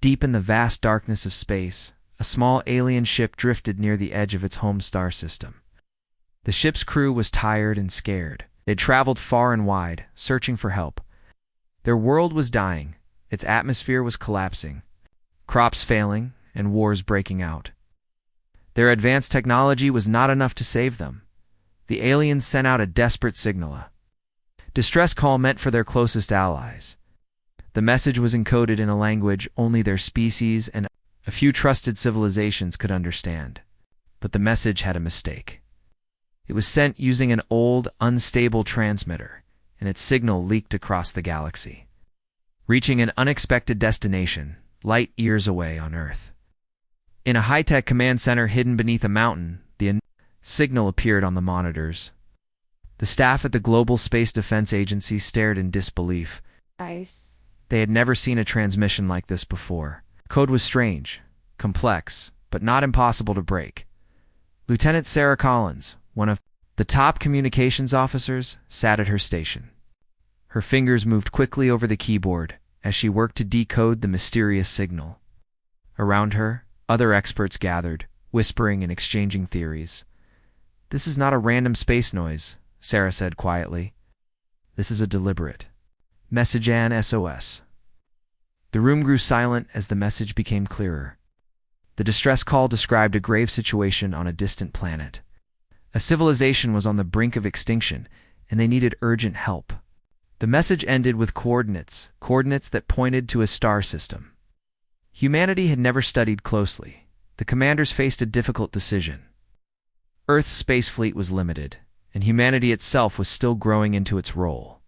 Deep in the vast darkness of space, a small alien ship drifted near the edge of its home star system. The ship's crew was tired and scared. They'd traveled far and wide, searching for help. Their world was dying, its atmosphere was collapsing, crops failing, and wars breaking out. Their advanced technology was not enough to save them. The aliens sent out a desperate signal, a distress call meant for their closest allies. The message was encoded in a language only their species and a few trusted civilizations could understand. But the message had a mistake. It was sent using an old, unstable transmitter, and its signal leaked across the galaxy, reaching an unexpected destination, light years away on Earth. In a high-tech command center hidden beneath a mountain, the signal appeared on the monitors. The staff at the Global Space Defense Agency stared in disbelief. They had never seen a transmission like this before. Code was strange, complex, but not impossible to break. Lieutenant Sarah Collins, one of the top communications officers, sat at her station. Her fingers moved quickly over the keyboard as she worked to decode the mysterious signal. Around her, other experts gathered, whispering and exchanging theories. "This is not a random space noise," Sarah said quietly. "This is a deliberate message and SOS." The room grew silent as the message became clearer. The distress call described a grave situation on a distant planet. A civilization was on the brink of extinction, and they needed urgent help. The message ended with coordinates that pointed to a star system. Humanity had never studied closely. The commanders faced a difficult decision. Earth's space fleet was limited, and humanity itself was still growing into its role.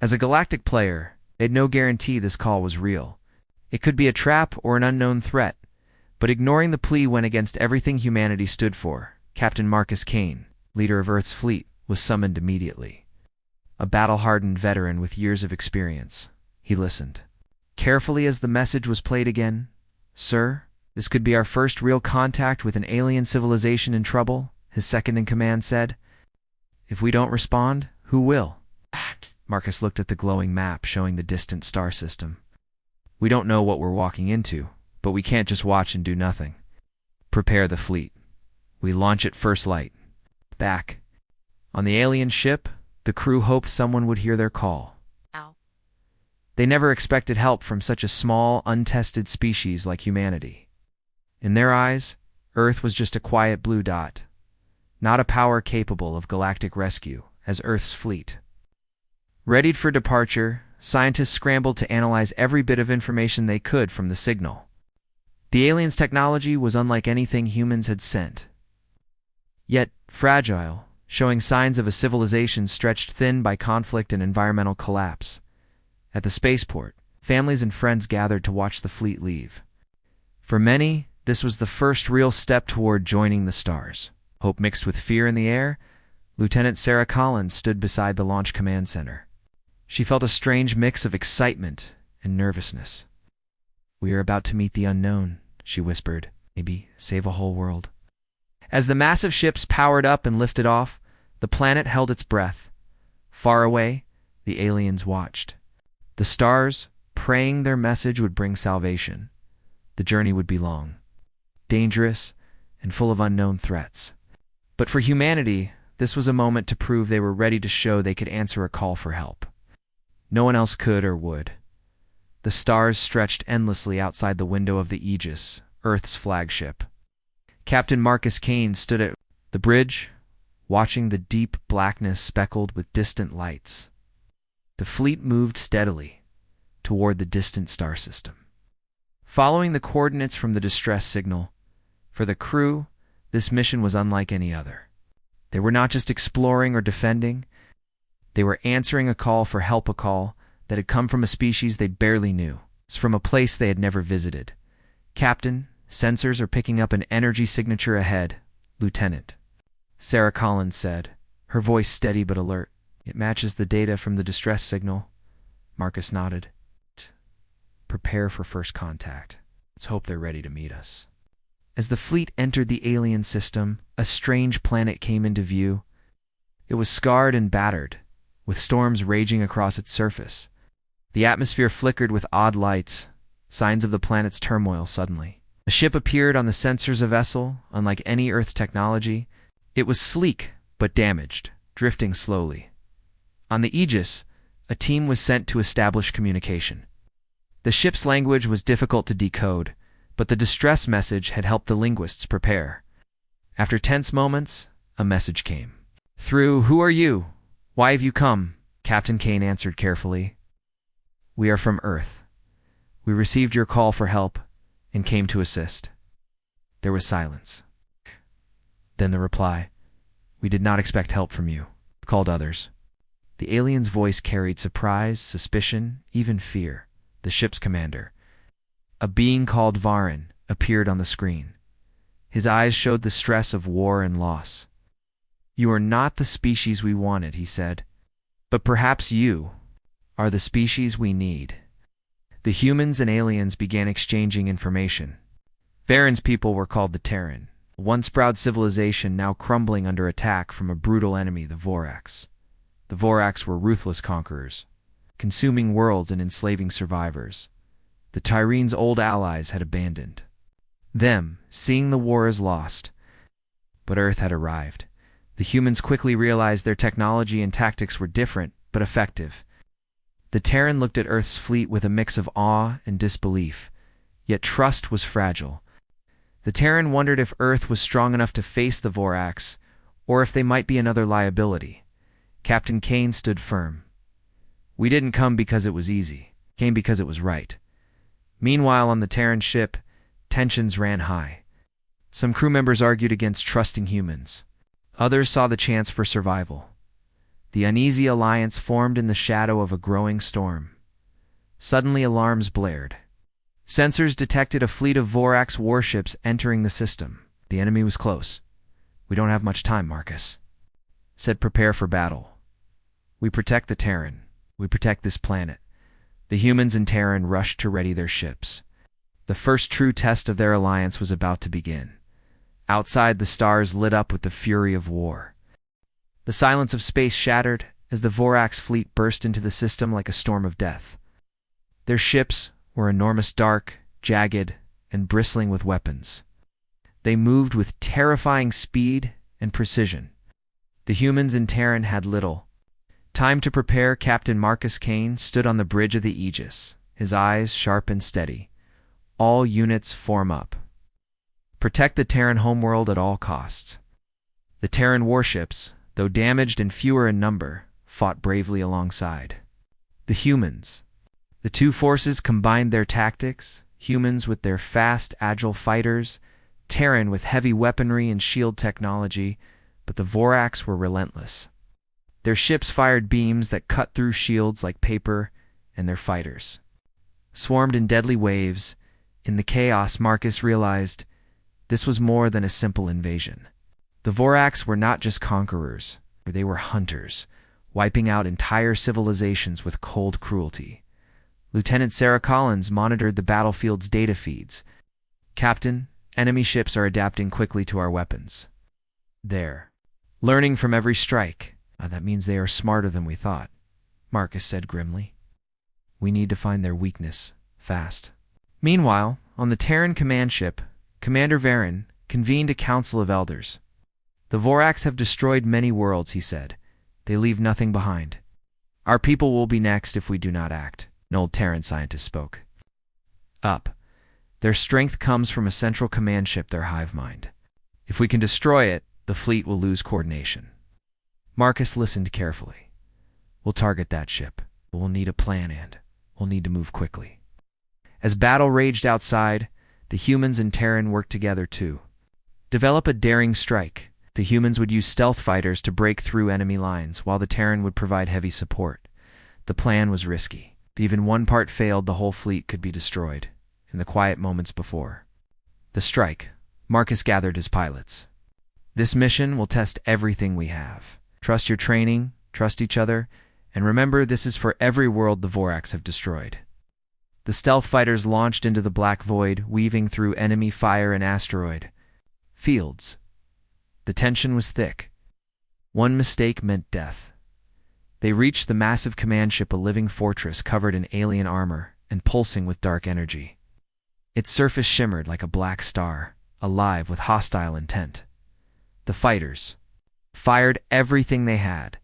As a galactic player, they had no guarantee this call was real. It could be a trap or an unknown threat, but ignoring the plea went against everything humanity stood for. Captain Marcus Kane, leader of Earth's fleet, was summoned immediately. A battle-hardened veteran with years of experience, he listened carefully as the message was played again. "Sir, this could be our first real contact with an alien civilization in trouble," his second-in-command said. "If we don't respond, who will?" Marcus looked at the glowing map showing the distant star system. "We don't know what we're walking into, but we can't just watch and do nothing. Prepare the fleet. We launch at first light." Back on the alien ship, the crew hoped someone would hear their call. They never expected help from such a small, untested species like humanity. In their eyes, Earth was just a quiet blue dot, not a power capable of galactic rescue as Earth's fleet. Readied for departure, scientists scrambled to analyze every bit of information they could from the signal. The aliens' technology was unlike anything humans had sent, yet fragile, showing signs of a civilization stretched thin by conflict and environmental collapse. At the spaceport, families and friends gathered to watch the fleet leave. For many, this was the first real step toward joining the stars. Hope mixed with fear in the air, Lieutenant Sarah Collins stood beside the launch command center. She felt a strange mix of excitement and nervousness. "We are about to meet the unknown," she whispered. "Maybe save a whole world." As the massive ships powered up and lifted off, the planet held its breath. Far away, the aliens watched. The stars, praying their message would bring salvation. The journey would be long, dangerous, and full of unknown threats. But for humanity, this was a moment to prove they were ready to show they could answer a call for help. No one else could or would. The stars stretched endlessly outside the window of the Aegis, Earth's flagship. Captain Marcus Kane stood at the bridge, watching the deep blackness speckled with distant lights. The fleet moved steadily toward the distant star system, following the coordinates from the distress signal. For the crew, this mission was unlike any other. They were not just exploring or defending. They were answering a call for help, a call that had come from a species they barely knew. It's from a place they had never visited. "Captain, sensors are picking up an energy signature ahead, Lieutenant," Sarah Collins said, her voice steady but alert. "It matches the data from the distress signal." Marcus nodded. "Prepare for first contact. Let's hope they're ready to meet us." As the fleet entered the alien system, a strange planet came into view. It was scarred and battered, with storms raging across its surface. The atmosphere flickered with odd lights, signs of the planet's turmoil suddenly. A ship appeared on the sensors of vessel, unlike any Earth technology. It was sleek, but damaged, drifting slowly. On the Aegis, a team was sent to establish communication. The ship's language was difficult to decode, but the distress message had helped the linguists prepare. After tense moments, a message came. "Through, who are you? Why have you come?" Captain Kane answered carefully. "We are from Earth. We received your call for help and came to assist." There was silence. Then the reply, "We did not expect help from you," called others. The alien's voice carried surprise, suspicion, even fear. The ship's commander, a being called Varin, appeared on the screen. His eyes showed the stress of war and loss. "You are not the species we wanted," he said. "But perhaps you are the species we need." The humans and aliens began exchanging information. Varin's people were called the Terran, a once proud civilization now crumbling under attack from a brutal enemy, the Vorax. The Vorax were ruthless conquerors, consuming worlds and enslaving survivors. The Tyrene's old allies had abandoned them, seeing the war as lost. But Earth had arrived. The humans quickly realized their technology and tactics were different, but effective. The Terran looked at Earth's fleet with a mix of awe and disbelief, yet trust was fragile. The Terran wondered if Earth was strong enough to face the Vorax, or if they might be another liability. Captain Kane stood firm. "We didn't come because it was easy, came because it was right." Meanwhile, on the Terran ship, tensions ran high. Some crew members argued against trusting humans. Others saw the chance for survival. The uneasy alliance formed in the shadow of a growing storm. Suddenly, alarms blared. Sensors detected a fleet of Vorax warships entering the system. The enemy was close. "We don't have much time," Marcus said. "Prepare for battle. We protect the Terran. We protect this planet." The humans and Terran rushed to ready their ships. The first true test of their alliance was about to begin. Outside, the stars lit up with the fury of war. The silence of space shattered as the Vorax fleet burst into the system like a storm of death. Their ships were enormous, dark, jagged, and bristling with weapons. They moved with terrifying speed and precision. The humans and Terran had little time to prepare. Captain Marcus Kane stood on the bridge of the Aegis, his eyes sharp and steady. "All units form up. Protect the Terran homeworld at all costs." The Terran warships, though damaged and fewer in number, fought bravely alongside the humans. The two forces combined their tactics, humans with their fast, agile fighters, Terran with heavy weaponry and shield technology, but the Vorax were relentless. Their ships fired beams that cut through shields like paper, and their fighters swarmed in deadly waves. In the chaos, Marcus realized this was more than a simple invasion. The Vorax were not just conquerors, they were hunters, wiping out entire civilizations with cold cruelty. Lieutenant Sarah Collins monitored the battlefield's data feeds. "Captain, enemy ships are adapting quickly to our weapons. They're learning from every strike." "That means they are smarter than we thought," Marcus said grimly. "We need to find their weakness, fast." Meanwhile, on the Terran command ship, Commander Varin convened a council of elders. "The Vorax have destroyed many worlds," he said. "They leave nothing behind. Our people will be next if we do not act," an old Terran scientist spoke. "Up. Their strength comes from a central command ship, their hive mind. If we can destroy it, the fleet will lose coordination." Marcus listened carefully. "We'll target that ship, but we'll need a plan and we'll need to move quickly." As battle raged outside, the humans and Terran worked together to develop a daring strike. The humans would use stealth fighters to break through enemy lines, while the Terran would provide heavy support. The plan was risky. If even one part failed, the whole fleet could be destroyed. In the quiet moments before the strike, Marcus gathered his pilots. "This mission will test everything we have. Trust your training, trust each other, and remember this is for every world the Vorax have destroyed." The stealth fighters launched into the black void, weaving through enemy fire and asteroid fields. The tension was thick. One mistake meant death. They reached the massive command ship, a living fortress covered in alien armor and pulsing with dark energy. Its surface shimmered like a black star, alive with hostile intent. The fighters fired everything they had.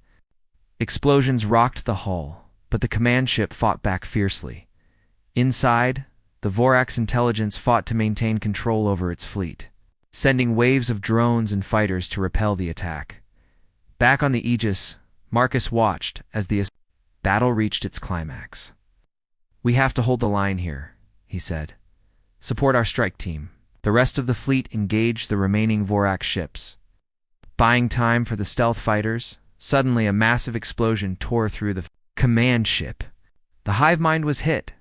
Explosions rocked the hull, but the command ship fought back fiercely. Inside, the Vorax intelligence fought to maintain control over its fleet, sending waves of drones and fighters to repel the attack. Back on the Aegis, Marcus watched as the battle reached its climax. "We have to hold the line here," he said. "Support our strike team." The rest of the fleet engaged the remaining Vorax ships. Buying time for the stealth fighters, suddenly a massive explosion tore through the command ship. The hive mind was hit.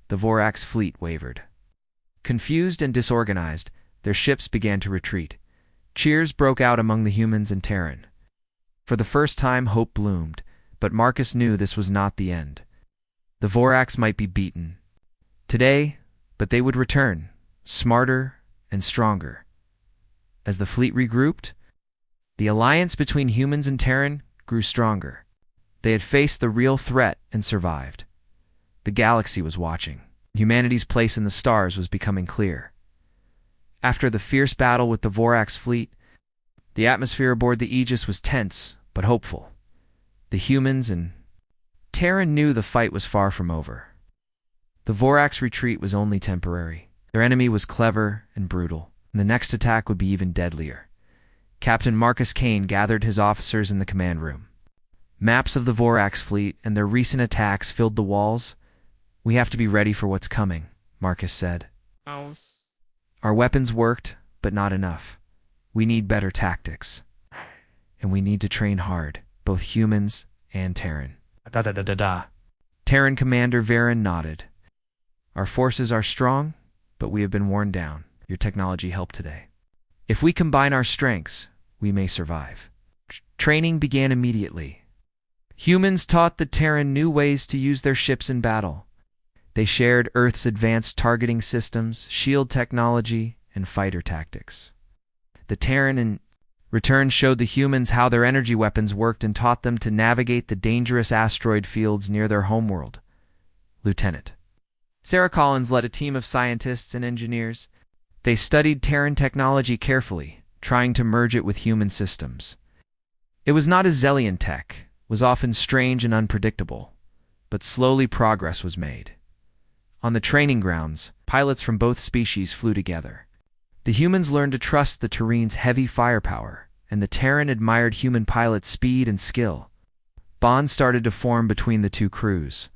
The Vorax fleet wavered. Confused and disorganized, their ships began to retreat. Cheers broke out among the humans and Terran. For the first time, hope bloomed, but Marcus knew this was not the end. The Vorax might be beaten today, but they would return, smarter and stronger. As the fleet regrouped, the alliance between humans and Terran grew stronger. They had faced the real threat and survived. The galaxy was watching. Humanity's place in the stars was becoming clear. After the fierce battle with the Vorax fleet, the atmosphere aboard the Aegis was tense but hopeful. The humans and Terran knew the fight was far from over. The Vorax retreat was only temporary. Their enemy was clever and brutal, and the next attack would be even deadlier. Captain Marcus Kane gathered his officers in the command room. Maps of the Vorax fleet and their recent attacks filled the walls. "We have to be ready for what's coming," Marcus said. "Our weapons worked, but not enough. We need better tactics. And we need to train hard, both humans and Terran." Terran Commander Varen nodded. "Our forces are strong, but we have been worn down. Your technology helped today. If we combine our strengths, we may survive." Training began immediately. Humans taught the Terran new ways to use their ships in battle. They shared Earth's advanced targeting systems, shield technology, and fighter tactics. The Terran in return showed the humans how their energy weapons worked and taught them to navigate the dangerous asteroid fields near their homeworld. Lieutenant Sarah Collins led a team of scientists and engineers. They studied Terran technology carefully, trying to merge it with human systems. It was not as Zellian tech, was often strange and unpredictable, but slowly progress was made. On the training grounds, pilots from both species flew together. The humans learned to trust the Terran's heavy firepower, and the Terran admired human pilots' speed and skill. Bonds started to form between the two crews.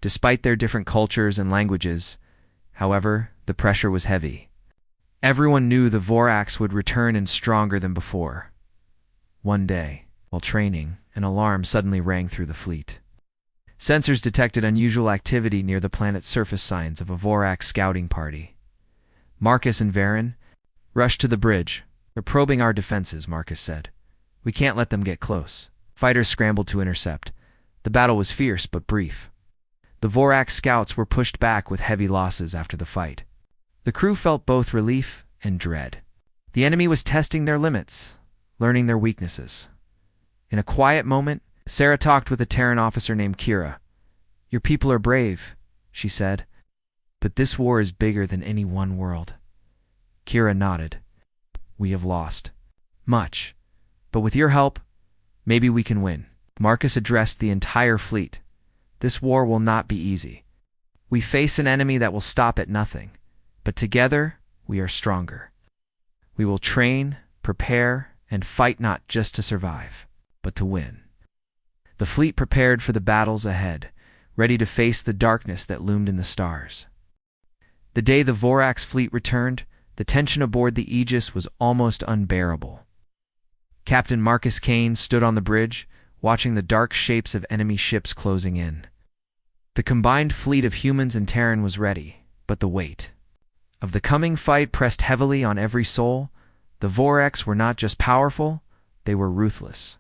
Despite their different cultures and languages, however, the pressure was heavy. Everyone knew the Vorax would return and stronger than before. One day, while training, an alarm suddenly rang through the fleet. Sensors detected unusual activity near the planet's surface, signs of a Vorax scouting party. Marcus and Varen rushed to the bridge. "They're probing our defenses," Marcus said. "We can't let them get close." Fighters scrambled to intercept. The battle was fierce but brief. The Vorax scouts were pushed back with heavy losses after the fight. The crew felt both relief and dread. The enemy was testing their limits, learning their weaknesses. In a quiet moment, Sarah talked with a Terran officer named Kira. "Your people are brave," she said, "but this war is bigger than any one world." Kira nodded. "We have lost much, but with your help, maybe we can win." Marcus addressed the entire fleet. "This war will not be easy. We face an enemy that will stop at nothing, but together we are stronger. We will train, prepare, and fight not just to survive, but to win." The fleet prepared for the battles ahead, ready to face the darkness that loomed in the stars. The day the Vorax fleet returned, the tension aboard the Aegis was almost unbearable. Captain Marcus Kane stood on the bridge, watching the dark shapes of enemy ships closing in. The combined fleet of humans and Terran was ready, but the weight of the coming fight pressed heavily on every soul. The Vorax were not just powerful, they were ruthless.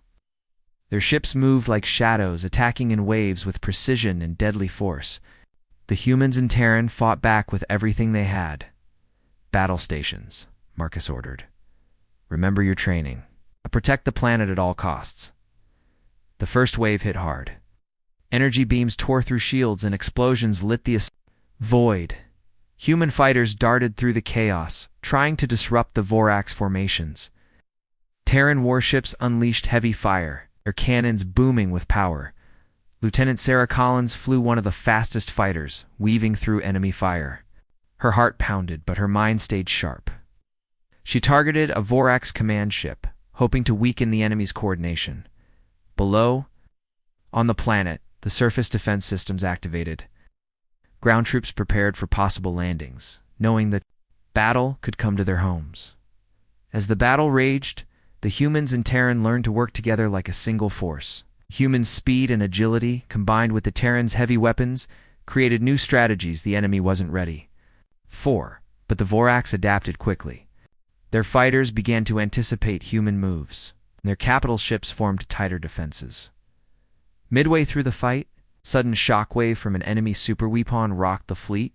Their ships moved like shadows, attacking in waves with precision and deadly force. The humans and Terran fought back with everything they had. "Battle stations," Marcus ordered. "Remember your training. Protect the planet at all costs." The first wave hit hard. Energy beams tore through shields and explosions lit the void. Human fighters darted through the chaos, trying to disrupt the Vorax formations. Terran warships unleashed heavy fire, their cannons booming with power. Lieutenant Sarah Collins flew one of the fastest fighters, weaving through enemy fire. Her heart pounded, but her mind stayed sharp. She targeted a Vorax command ship, hoping to weaken the enemy's coordination. Below, on the planet, the surface defense systems activated. Ground troops prepared for possible landings, knowing that battle could come to their homes. As the battle raged, the humans and Terran learned to work together like a single force. Humans' speed and agility, combined with the Terrans' heavy weapons, created new strategies the enemy wasn't ready for. But the Vorax adapted quickly. Their fighters began to anticipate human moves. Their capital ships formed tighter defenses. Midway through the fight, sudden shockwave from an enemy superweapon rocked the fleet.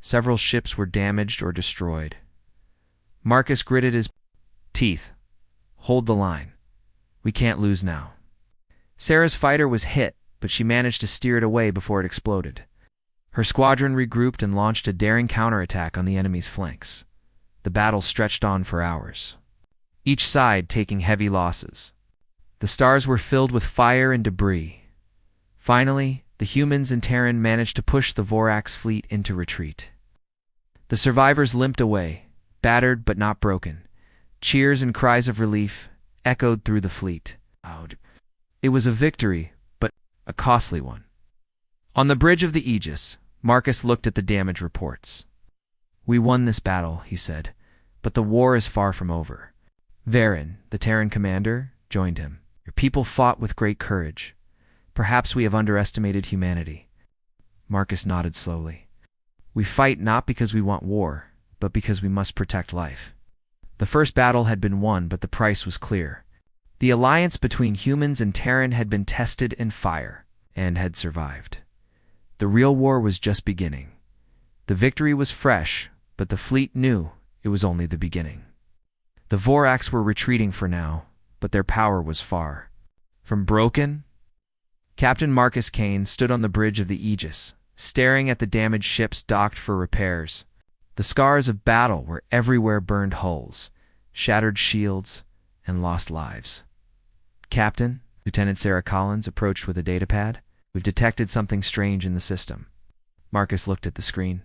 Several ships were damaged or destroyed. Marcus gritted his teeth. Hold the line. We can't lose now. Sarah's fighter was hit, but she managed to steer it away before it exploded. Her squadron regrouped and launched a daring counterattack on the enemy's flanks. The battle stretched on for hours, each side taking heavy losses. The stars were filled with fire and debris. Finally, the humans and Terran managed to push the Vorax fleet into retreat. The survivors limped away, battered but not broken. Cheers and cries of relief echoed through the fleet. It was a victory, but a costly one. On the bridge of the Aegis, Marcus looked at the damage reports. We won this battle, he said, but the war is far from over. Varen, the Terran commander, joined him. Your people fought with great courage. Perhaps we have underestimated humanity. Marcus nodded slowly. We fight not because we want war, but because we must protect life. The first battle had been won, but the price was clear. The alliance between humans and Terran had been tested in fire, and had survived. The real war was just beginning. The victory was fresh, but the fleet knew it was only the beginning. The Vorax were retreating for now, but their power was far from broken. Captain Marcus Kane stood on the bridge of the Aegis, staring at the damaged ships docked for repairs. The scars of battle were everywhere: burned hulls, shattered shields, and lost lives. Captain, Lieutenant Sarah Collins approached with a datapad. We've detected something strange in the system. Marcus looked at the screen.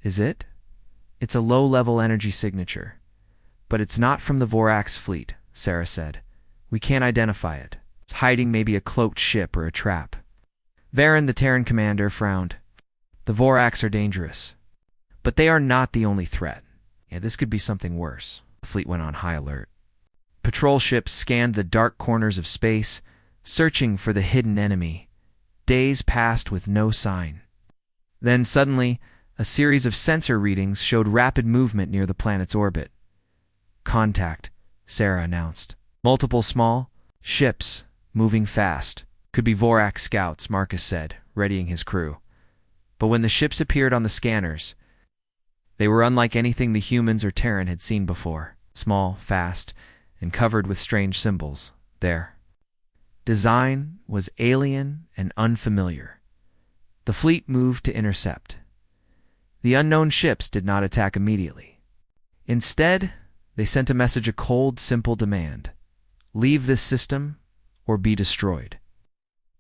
Is it? It's a low-level energy signature. But it's not from the Vorax fleet, Sarah said. We can't identify it. It's hiding maybe a cloaked ship or a trap. Varen, the Terran commander, frowned. The Vorax are dangerous. But they are not the only threat. This could be something worse. The fleet went on high alert. Patrol ships scanned the dark corners of space, searching for the hidden enemy. Days passed with no sign. Then suddenly, a series of sensor readings showed rapid movement near the planet's orbit. Contact, Sarah announced. Multiple small ships, moving fast. Could be Vorax scouts, Marcus said, readying his crew. But when the ships appeared on the scanners, they were unlike anything the humans or Terran had seen before. Small, fast, and covered with strange symbols. Their design was alien and unfamiliar. The fleet moved to intercept. The unknown ships did not attack immediately. Instead, they sent a message, a cold, simple demand. Leave this system or be destroyed.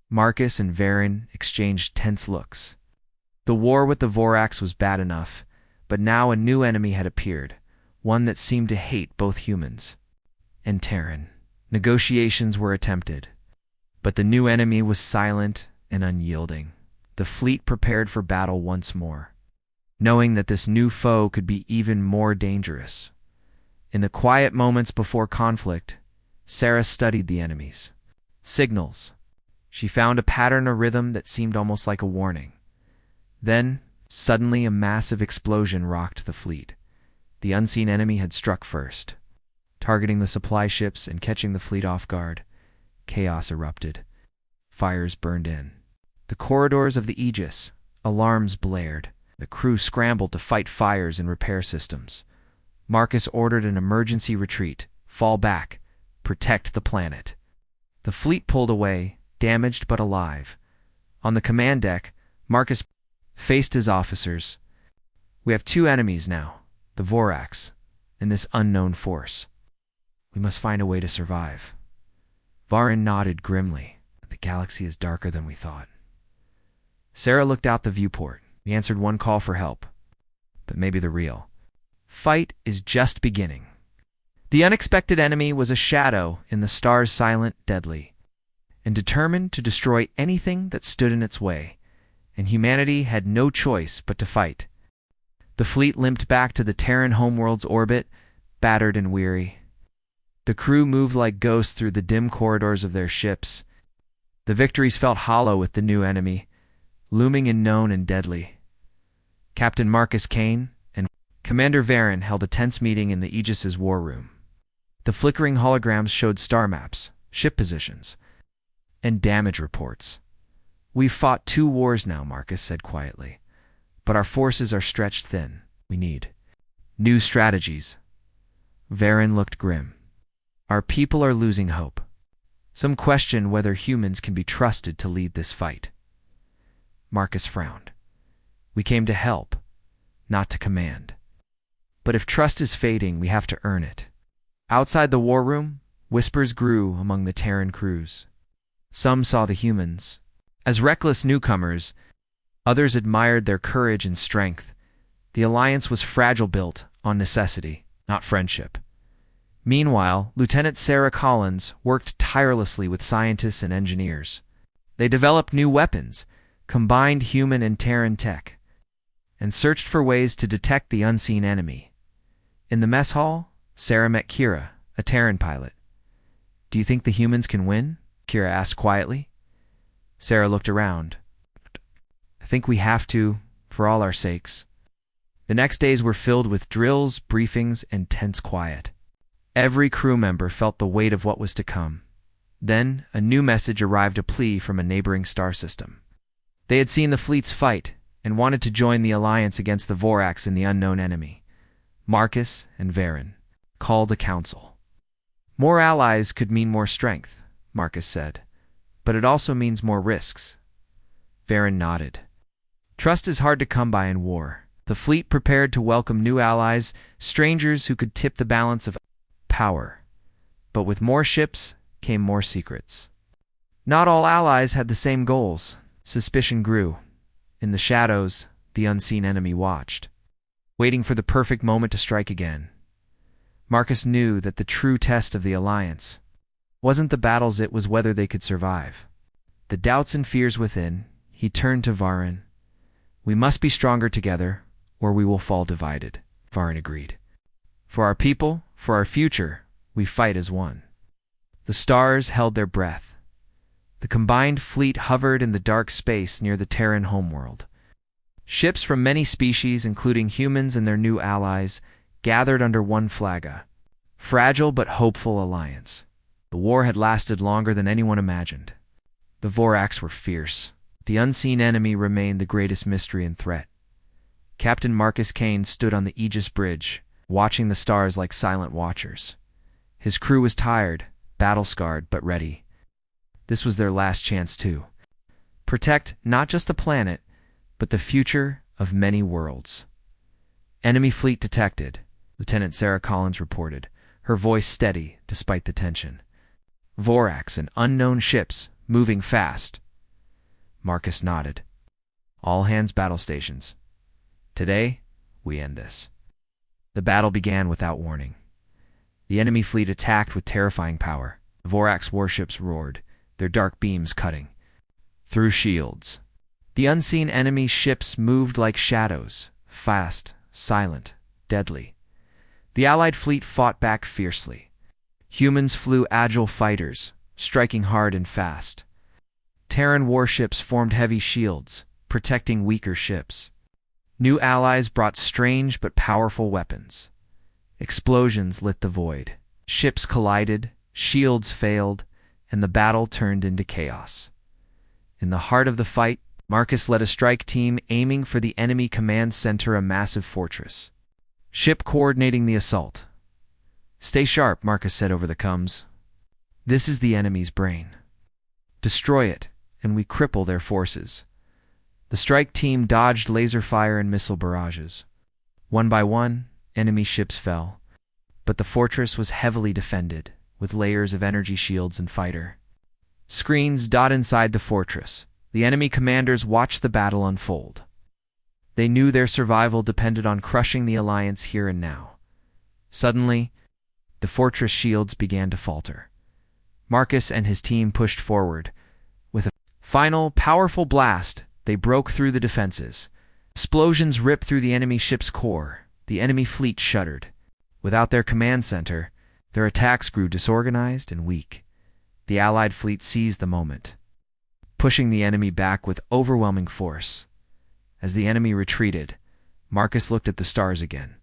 Marcus and Varen exchanged tense looks. The war with the Vorax was bad enough, but now a new enemy had appeared, one that seemed to hate both humans and Terran. Negotiations were attempted, but the new enemy was silent and unyielding. The fleet prepared for battle once more, knowing that this new foe could be even more dangerous. In the quiet moments before conflict, Sarah studied the enemies. Signals. She found a pattern, a rhythm that seemed almost like a warning. Then, suddenly, a massive explosion rocked the fleet. The unseen enemy had struck first, targeting the supply ships and catching the fleet off guard. Chaos erupted. Fires burned in the corridors of the Aegis. Alarms blared. The crew scrambled to fight fires and repair systems. Marcus ordered an emergency retreat. Fall back. Protect the planet. The fleet pulled away, damaged but alive. On the command deck, Marcus faced his officers. We have two enemies now, the Vorax and this unknown force. We must find a way to survive. Varin nodded grimly. The galaxy is darker than we thought. Sarah looked out the viewport. We answered one call for help. But maybe the real fight is just beginning. The unexpected enemy was a shadow in the stars, silent, deadly, and determined to destroy anything that stood in its way, and humanity had no choice but to fight. The fleet limped back to the Terran homeworld's orbit, battered and weary. The crew moved like ghosts through the dim corridors of their ships. The victories felt hollow with the new enemy, looming unknown and deadly. Captain Marcus Kane and Commander Varin held a tense meeting in the Aegis's war room. The flickering holograms showed star maps, ship positions, and damage reports. "We've fought 2 wars now," Marcus said quietly, "but our forces are stretched thin. We need new strategies." Varin looked grim. "Our people are losing hope. Some question whether humans can be trusted to lead this fight." Marcus frowned. "We came to help, not to command. But if trust is fading, we have to earn it." Outside the war room, whispers grew among the Terran crews. Some saw the humans as reckless newcomers. Others admired their courage and strength. The alliance was fragile, built on necessity, not friendship. Meanwhile, Lieutenant Sarah Collins worked tirelessly with scientists and engineers. They developed new weapons, combined human and Terran tech, and searched for ways to detect the unseen enemy. In the mess hall, Sarah met Kira, a Terran pilot. "Do you think the humans can win?" Kira asked quietly. Sarah looked around. "I think we have to, for all our sakes." The next days were filled with drills, briefings, and tense quiet. Every crew member felt the weight of what was to come. Then, a new message arrived, a plea from a neighboring star system. They had seen the fleets fight and wanted to join the alliance against the Vorax and the unknown enemy. Marcus and Varin called a council. "More allies could mean more strength," Marcus said, "but it also means more risks." Varin nodded. "Trust is hard to come by in war." The fleet prepared to welcome new allies, strangers who could tip the balance of power. But with more ships came more secrets. Not all allies had the same goals. Suspicion grew. In the shadows, the unseen enemy watched, waiting for the perfect moment to strike again. Marcus knew that the true test of the alliance wasn't the battles, it was whether they could survive. The doubts and fears within, he turned to Varin. "We must be stronger together, or we will fall divided," Varin agreed. "For our people, for our future, we fight as one." The stars held their breath. The combined fleet hovered in the dark space near the Terran homeworld. Ships from many species, including humans and their new allies, gathered under one flag, a fragile but hopeful alliance. The war had lasted longer than anyone imagined. The Vorax were fierce. The unseen enemy remained the greatest mystery and threat. Captain Marcus Kane stood on the Aegis bridge, watching the stars like silent watchers. His crew was tired, battle-scarred, but ready. This was their last chance to protect not just a planet, but the future of many worlds. "Enemy fleet detected," Lieutenant Sarah Collins reported, her voice steady despite the tension. "Vorax and unknown ships, moving fast." Marcus nodded. "All hands battle stations. Today, we end this." The battle began without warning. The enemy fleet attacked with terrifying power. The Vorax warships roared, their dark beams cutting through shields. The unseen enemy ships moved like shadows, fast, silent, deadly. The Allied fleet fought back fiercely. Humans flew agile fighters, striking hard and fast. Terran warships formed heavy shields, protecting weaker ships. New allies brought strange but powerful weapons. Explosions lit the void. Ships collided, shields failed, and the battle turned into chaos. In the heart of the fight, Marcus led a strike team aiming for the enemy command center, a massive fortress. Ship coordinating the assault. "Stay sharp," Marcus said over the comms. "This is the enemy's brain. Destroy it, and we cripple their forces." The strike team dodged laser fire and missile barrages. One by one, enemy ships fell, but the fortress was heavily defended, with layers of energy shields and fighter screens dot inside the fortress. The enemy commanders watched the battle unfold. They knew their survival depended on crushing the Alliance here and now. Suddenly, the fortress shields began to falter. Marcus and his team pushed forward. With a final, powerful blast, they broke through the defenses. Explosions ripped through the enemy ship's core. The enemy fleet shuddered. Without their command center, their attacks grew disorganized and weak. The Allied fleet seized the moment, pushing the enemy back with overwhelming force. As the enemy retreated, Marcus looked at the stars again.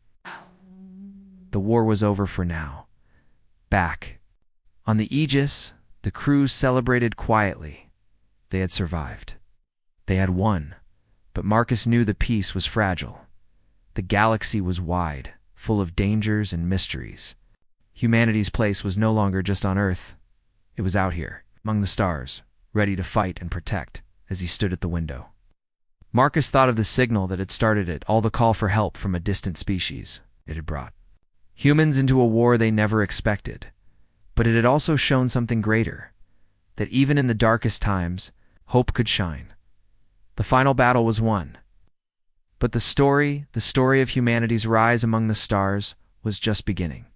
The war was over for now. Back on the Aegis, the crews celebrated quietly. They had survived. They had won, but Marcus knew the peace was fragile. The galaxy was wide, full of dangers and mysteries. Humanity's place was no longer just on Earth. It was out here, among the stars, ready to fight and protect. As he stood at the window, Marcus thought of the signal that had started it, all the call for help from a distant species. It had brought humans into a war they never expected. But it had also shown something greater, that even in the darkest times, hope could shine. The final battle was won. But the story of humanity's rise among the stars, was just beginning.